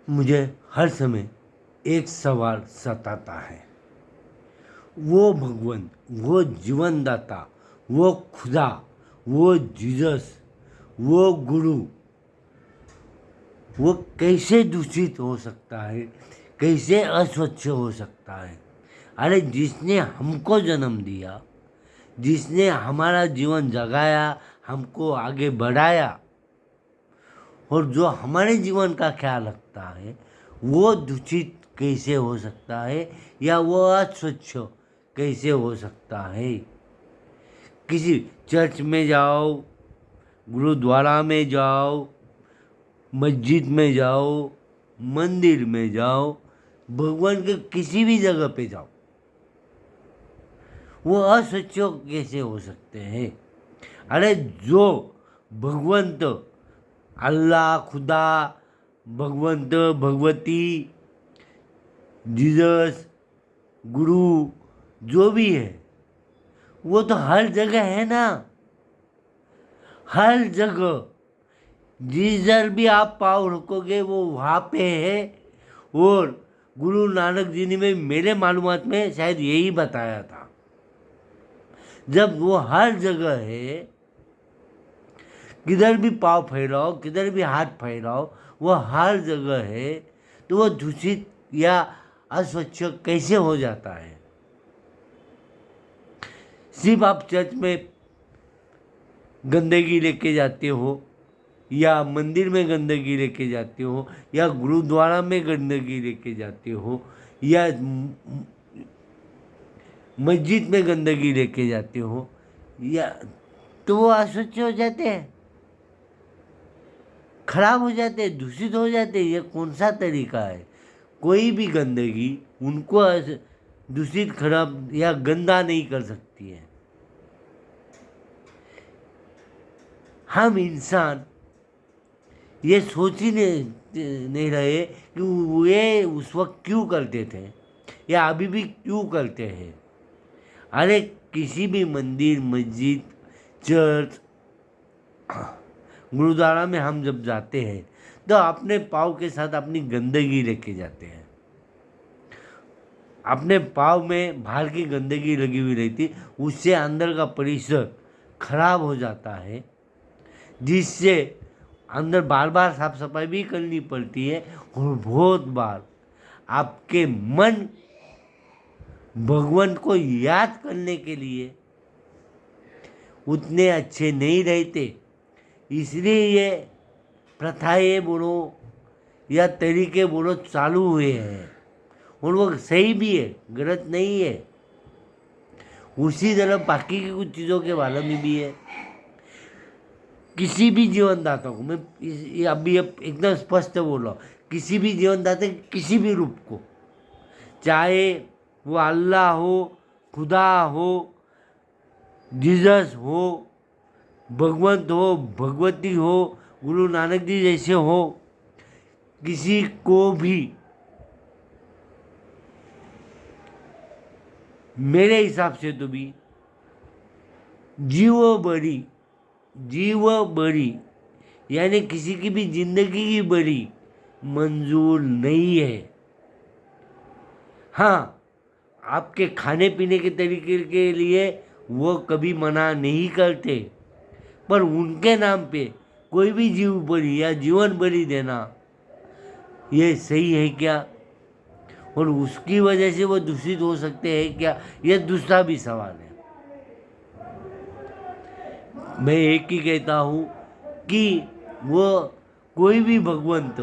मुझे हर समय एक सवाल सताता है। वो भगवान, वो जीवनदाता, वो खुदा, वो जीसस, वो गुरु, वो कैसे दूषित हो सकता है, कैसे अस्वच्छ हो सकता है? अरे जिसने हमको जन्म दिया, जिसने हमारा जीवन जगाया, हमको आगे बढ़ाया और जो हमारे जीवन का ख्याल रखता है, वो दूषित कैसे हो सकता है या वो अस्वच्छ कैसे हो सकता है? किसी चर्च में जाओ, गुरुद्वारा में जाओ, मस्जिद में जाओ, मंदिर में जाओ, भगवान के किसी भी जगह पे जाओ, वो अस्वच्छ कैसे हो सकते हैं? अरे जो भगवंत, अल्लाह, खुदा, भगवंत, भगवती, जीसस, गुरु, जो भी है, वो तो हर जगह है ना, हर जगह। जिधर भी आप पाँव रखोगे वो वहाँ पे है। और गुरु नानक जी ने मेरे मालूमात में शायद यही बताया था, जब वो हर जगह है, किधर भी पाँव फैलाओ, किधर भी हाथ फैलाओ, वो हर जगह है, तो वो दूषित या अस्वच्छ कैसे हो जाता है? सिर्फ आप चर्च में गंदगी लेके जाते हो, या मंदिर में गंदगी लेके जाते हो, या गुरुद्वारा में गंदगी लेके जाते हो, या मस्जिद में गंदगी लेके जाते हो, या तो वो अस्वच्छ हो जाते हैं, खराब हो जाते हैं, दूषित हो जाते हैं। ये कौन सा तरीका है? कोई भी गंदगी उनको दूषित, खराब या गंदा नहीं कर सकती है। हम इंसान ये सोच ही नहीं रहे कि वे उस वक्त क्यों करते थे या अभी भी क्यों करते हैं। अरे किसी भी मंदिर, मस्जिद, चर्च, गुरुद्वारा में हम जब जाते हैं तो अपने पाँव के साथ अपनी गंदगी लेके जाते हैं। अपने पाँव में बाहर की गंदगी लगी हुई रहती, उससे अंदर का परिसर खराब हो जाता है, जिससे अंदर बार बार साफ सफाई भी करनी पड़ती है। और बहुत बार आपके मन भगवान को याद करने के लिए उतने अच्छे नहीं रहते, इसलिए ये प्रथाएं बोलो या तरीके बोलो चालू हुए हैं। और वो सही भी है, गलत नहीं है। उसी तरह बाकी की कुछ चीज़ों के बारे में भी है। किसी भी जीवनदाता को मैं अभी एकदम स्पष्ट बोल रहा हूँ, किसी भी जीवनदाता के किसी भी रूप को, चाहे वो अल्लाह हो, खुदा हो, जीसस हो, भगवंत हो, भगवती हो, गुरु नानक जी जैसे हो, किसी को भी मेरे हिसाब से तो भी जीव बरी यानी किसी की भी जिंदगी की बरी मंजूर नहीं है। हाँ, आपके खाने पीने के तरीके के लिए वो कभी मना नहीं करते, पर उनके नाम पे कोई भी जीव बलि या जीवन बलि देना ये सही है क्या? और उसकी वजह से वो दूषित हो सकते हैं क्या? यह दूसरा भी सवाल है। मैं एक ही कहता हूँ कि वो कोई भी भगवंत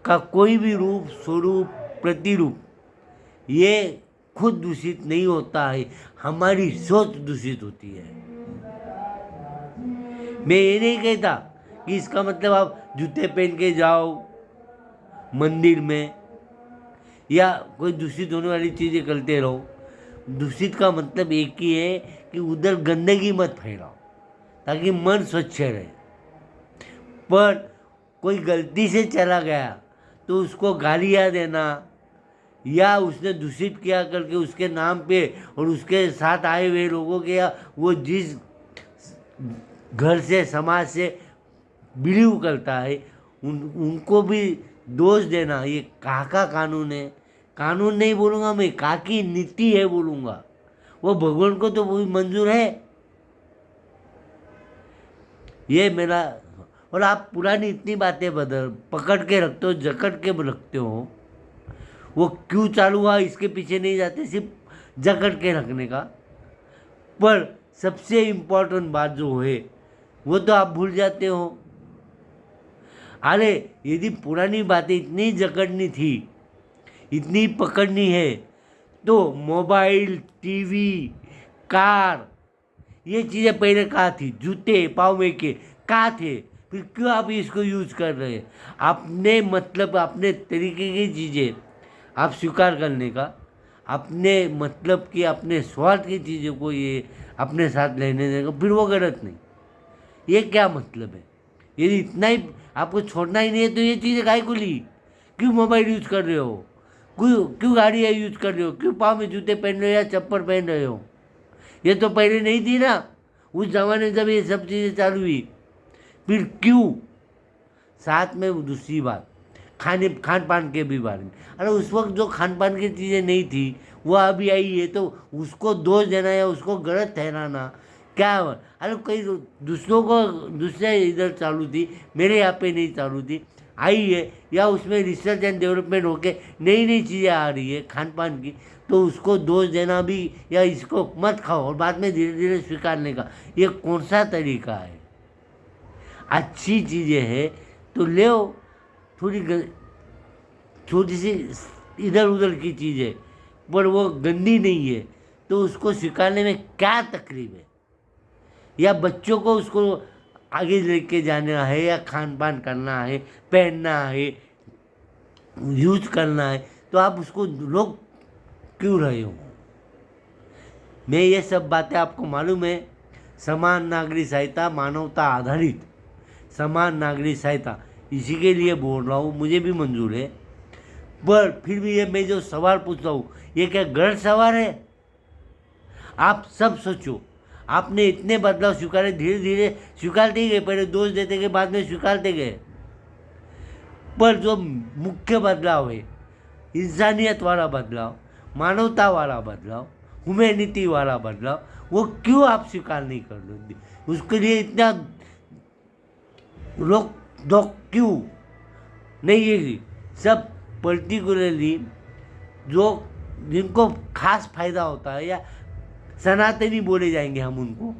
का कोई भी रूप, स्वरूप, प्रतिरूप, ये खुद दूषित नहीं होता है, हमारी सोच दूषित होती है। मैं ये नहीं कहता कि इसका मतलब आप जूते पहन के जाओ मंदिर में या कोई दूषित होने वाली चीज़ें करते रहो। दूषित का मतलब एक ही है कि उधर गंदगी मत फैलाओ ताकि मन स्वच्छ रहे। पर कोई गलती से चला गया तो उसको गालियाँ देना या उसने दूषित किया करके उसके नाम पे और उसके साथ आए हुए लोगों के या वो जिस घर से, समाज से बिलीव करता है, उनको भी दोष देना ये कहाँ का कानून है? कानून नहीं बोलूँगा मैं, कहाँ की नीति है बोलूँगा। वो भगवान को तो वो मंजूर है। ये मेरा। और आप पुरानी इतनी बातें बदल पकड़ के रखते हो, जकड़ के रखते हो। वो क्यों चालू हुआ इसके पीछे नहीं जाते, सिर्फ जकड़ के रखने का। पर सबसे इम्पोर्टेंट बात जो है वो तो आप भूल जाते हो। अरे यदि पुरानी बातें इतनी जकड़नी थी, इतनी पकड़नी है, तो मोबाइल, टीवी, कार, ये चीज़ें पहले कहाँ थी? जूते पाँव में के कहाँ थे? फिर क्यों आप इसको यूज कर रहे हैं? अपने मतलब अपने तरीके की चीज़ें आप स्वीकार करने का, अपने मतलब की अपने स्वार्थ की चीज़ों को ये अपने साथ लेने देने का, फिर वो गलत नहीं। ये क्या मतलब है? यदि इतना ही आपको छोड़ना ही नहीं है तो ये चीज़ें काहे को ली? क्यों मोबाइल यूज कर रहे हो? क्यों क्यों गाड़ियाँ यूज कर रहे हो? क्यों पाँव में जूते पहन रहे हो या चप्पल पहन रहे हो? ये तो पहले नहीं थी ना, उस जमाने में जब ये सब चीज़ें चालू हुई। फिर क्यों? साथ में दूसरी बात, खान पान के भी बारे में। अरे उस वक्त जो खान पान की चीज़ें नहीं थी वो अभी आई है, तो उसको दोष देना या उसको गलत ठहराना क्या? अरे कई दूसरों को दूसरे इधर चालू थी, मेरे यहाँ पे नहीं चालू थी, आई है, या उसमें रिसर्च एंड डेवलपमेंट होके नई नई चीज़ें आ रही है खान पान की, तो उसको दोष देना भी या इसको मत खाओ और बाद में धीरे धीरे स्वीकारने का, ये कौन सा तरीका है? अच्छी चीज़ें हैं तो ले, थोड़ी छोटी सी इधर उधर की चीज़ है पर वो गंदी नहीं है, तो उसको स्वीकारने में क्या तकलीफ है? या बच्चों को उसको आगे लेके जाना है, या खान पान करना है, पहनना है, यूज करना है, तो आप उसको रोक क्यों रहे हो? मैं ये सब बातें आपको मालूम है, समान नागरिक सहायता, मानवता आधारित समान नागरिक सहायता, इसी के लिए बोल रहा हूँ, मुझे भी मंजूर है। पर फिर भी ये मैं जो सवाल पूछ रहा हूँ, ये क्या गलत सवाल है? आप सब सोचो, आपने इतने बदलाव स्वीकारे, धीरे धीरे स्वीकारते गए, पहले दोष देते गए, बाद में स्वीकारते गए। पर जो मुख्य बदलाव है, इंसानियत वाला बदलाव, मानवता वाला बदलाव, ह्यूमैनिटी वाला बदलाव, वो क्यों आप स्वीकार नहीं कर रहे? उसके लिए इतना रोक टोक क्यों नहीं? ये सब पर्टिकुलरली जो जिनको खास फायदा होता है, या सनातनी बोले जाएंगे हम उनको,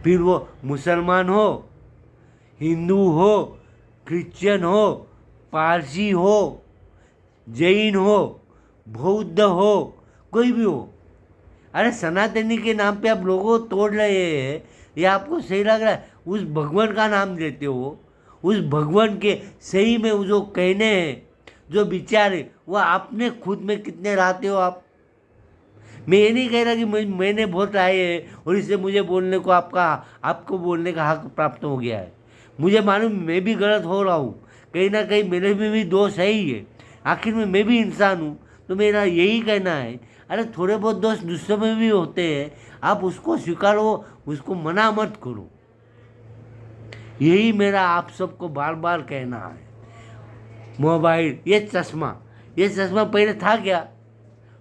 फिर वो मुसलमान हो, हिंदू हो, क्रिश्चियन हो, पारसी हो, जैन हो, बौद्ध हो, कोई भी हो। अरे सनातनी के नाम पे आप लोगों को तोड़ रहे हैं, ये आपको सही लग रहा है? उस भगवान का नाम लेते हो, उस भगवान के सही में जो कहने हैं, जो विचार है, वो आपने खुद में कितने लाते हो आप? मैं ये नहीं कह रहा कि मैंने बहुत लाए हैं और इससे मुझे बोलने को आपको बोलने का हक प्राप्त हो गया है। मुझे मालूम मैं भी गलत हो रहा हूँ, कहीं ना कहीं मेरे में भी दोष है ही है। आखिर में मैं भी इंसान हूँ, तो मेरा यही कहना है, अरे थोड़े बहुत दोष दूसरों में भी होते हैं, आप उसको स्वीकारो, उसको मना मत करो। यही मेरा आप सबको बार बार कहना है। मोबाइल, ये चश्मा पहले था क्या?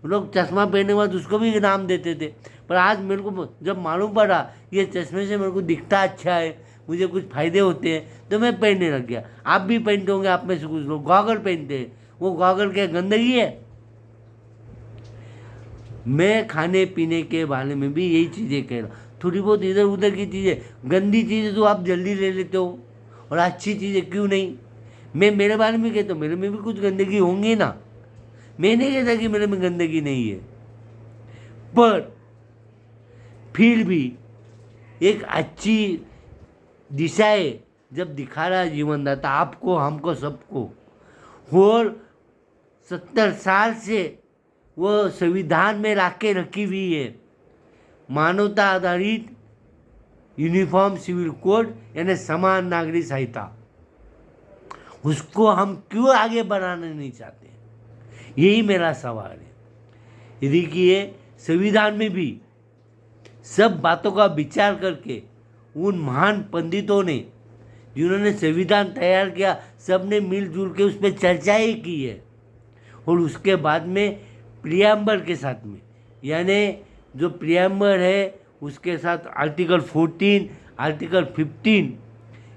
लोग चश्मा पहनने के बाद उसको भी नाम देते थे, पर आज मेरे को जब मालूम पड़ा ये चश्मे से मेरे को दिखता अच्छा है, मुझे कुछ फायदे होते हैं, तो मैं पहनने लग गया। आप भी पहनते होंगे, आप में से कुछ लोग गॉगल पहनते हैं। वो गॉगल क्या गंदगी है? मैं खाने पीने के बारे में भी यही चीज़ें कह रहा हूँ। थोड़ी बहुत इधर उधर की चीज़ें, गंदी चीज़ें तो आप जल्दी ले लेते हो, और अच्छी चीज़ें क्यों नहीं? मैं मेरे बारे में कहता हूँ, मेरे में भी कुछ गंदगी होंगी ना, मैं नहीं कहता कि मेरे में गंदगी नहीं है, पर फिर भी एक अच्छी दिशाएं जब दिखा रहा है जीवनदाता आपको, हमको, सबको, और 70 साल से वो संविधान में लाके रखी हुई है मानवता आधारित यूनिफॉर्म सिविल कोड, यानी समान नागरिक संहिता, उसको हम क्यों आगे बढ़ाना नहीं चाहते? यही मेरा सवाल है। देखिए, संविधान में भी सब बातों का विचार करके उन महान पंडितों ने जिन्होंने संविधान तैयार किया, सब ने मिलजुल के उस पर चर्चा ही की है। और उसके बाद में प्रियम्बर के साथ में, यानी जो प्रियम्बर है उसके साथ आर्टिकल 14, आर्टिकल 15,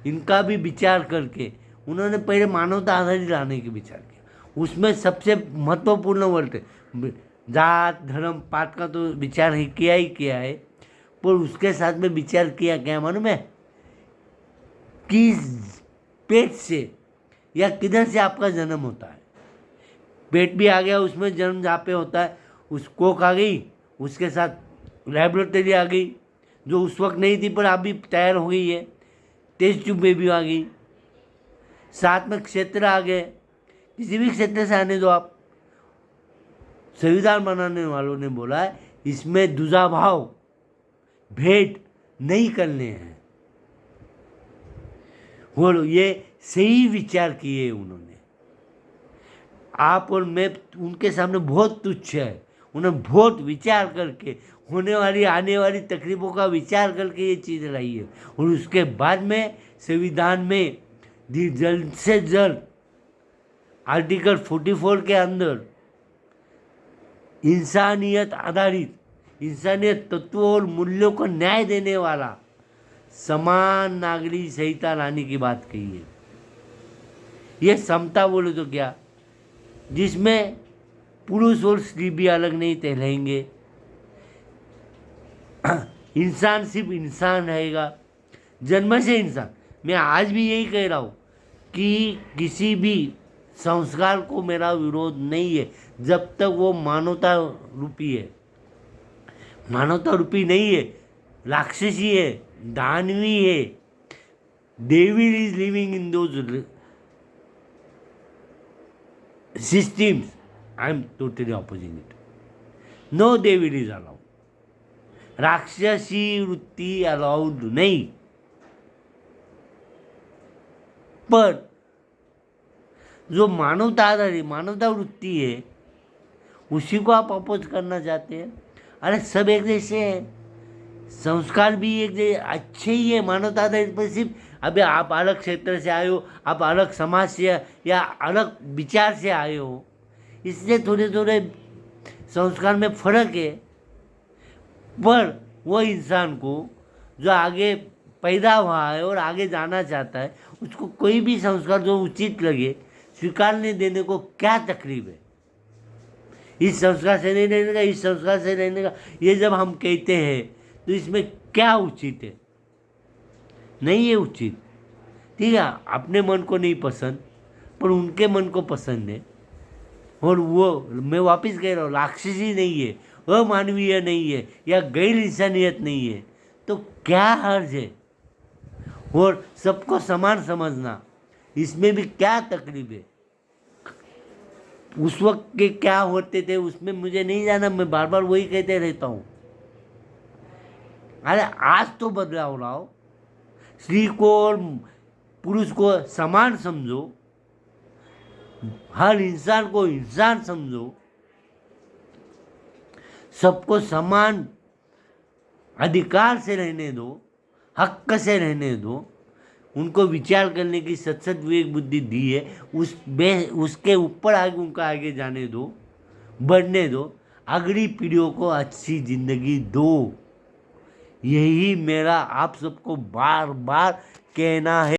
इनका भी विचार करके उन्होंने पहले मानवता आधारित लाने के विचार किया। उसमें सबसे महत्वपूर्ण वर्ड है जात धर्म पात का तो विचार ही किया है, पर उसके साथ में विचार किया क्या मालूम है, कि पेट से या किधर से आपका जन्म होता है। पेट भी आ गया, उसमें जन्म जहाँ पे होता है, उस कोख आ गई, उसके साथ लैबोरेटरी आ गई जो उस वक्त नहीं थी पर अभी तैयार हो गई है, टेस्ट ट्यूब में भी आ गई, साथ में क्षेत्र आ गए, किसी भी क्षेत्र से आने दो आप। संविधान बनाने वालों ने बोला है इसमें दुजाभाव भेद नहीं करने हैं, और ये सही विचार किए उन्होंने। आप और मैं उनके सामने बहुत तुच्छ है, उन्हें बहुत विचार करके होने वाली आने वाली तकलीफों का विचार करके ये चीज़ लाई है। और उसके बाद में संविधान में जल्द से जल्द आर्टिकल 44 के अंदर इंसानियत आधारित, इंसानियत तत्वों और मूल्यों को न्याय देने वाला समान नागरिक संहिता लाने की बात कही है। ये समता बोले तो क्या, जिसमें पुरुष और स्त्री भी अलग नहीं कहलाएंगे, इंसान सिर्फ इंसान रहेगा, जन्म से इंसान। मैं आज भी यही कह रहा हूँ कि किसी भी संस्कार को मेरा विरोध नहीं है जब तक वो मानवता रूपी है। मानवता रूपी नहीं है, राक्षसी है, दानवी है, devil is living in those systems. I am totally opposing it. No devil is allowed. राक्षसी वृत्ति अलाउड नहीं। पर जो मानवता आधारित मानवता वृत्ति है उसी को आप अपोज करना चाहते हैं। अरे सब एक जैसे हैं, संस्कार भी एक जैसे अच्छे ही है मानवता आधारित, पर सिर्फ अभी आप अलग क्षेत्र से आए हो, आप अलग समाज से या अलग विचार से आए हो, इसलिए थोड़े थोड़े संस्कार में फर्क है। पर वो इंसान को जो आगे पैदा हुआ है और आगे जाना चाहता है, उसको कोई भी संस्कार जो उचित लगे स्वीकारने देने को क्या तकलीफ है। इस संस्कार से नहीं रहने का, इस संस्कार से रहने का, ये जब हम कहते हैं तो इसमें क्या उचित है? नहीं है उचित। ठीक है, अपने मन को नहीं पसंद पर उनके मन को पसंद है। और वो मैं वापस कह रहा हूँ, राक्षसी नहीं है, अमानवीय नहीं है या गैर इंसानियत नहीं है, तो क्या हर्ज है? और सबको समान समझना, इसमें भी क्या तकलीफ है? उस वक्त के क्या होते थे उसमें मुझे नहीं जाना, मैं बार बार वही कहते रहता हूँ। अरे आज तो बदलाव लाओ, स्त्री को और पुरुष को समान समझो, हर इंसान को इंसान समझो, सबको समान अधिकार से रहने दो, हक से रहने दो, उनको विचार करने की सत विवेक बुद्धि दी है, उसके ऊपर आगे उनका आगे जाने दो, बढ़ने दो, अगली पीढ़ियों को अच्छी जिंदगी दो। यही मेरा आप सबको बार बार कहना है।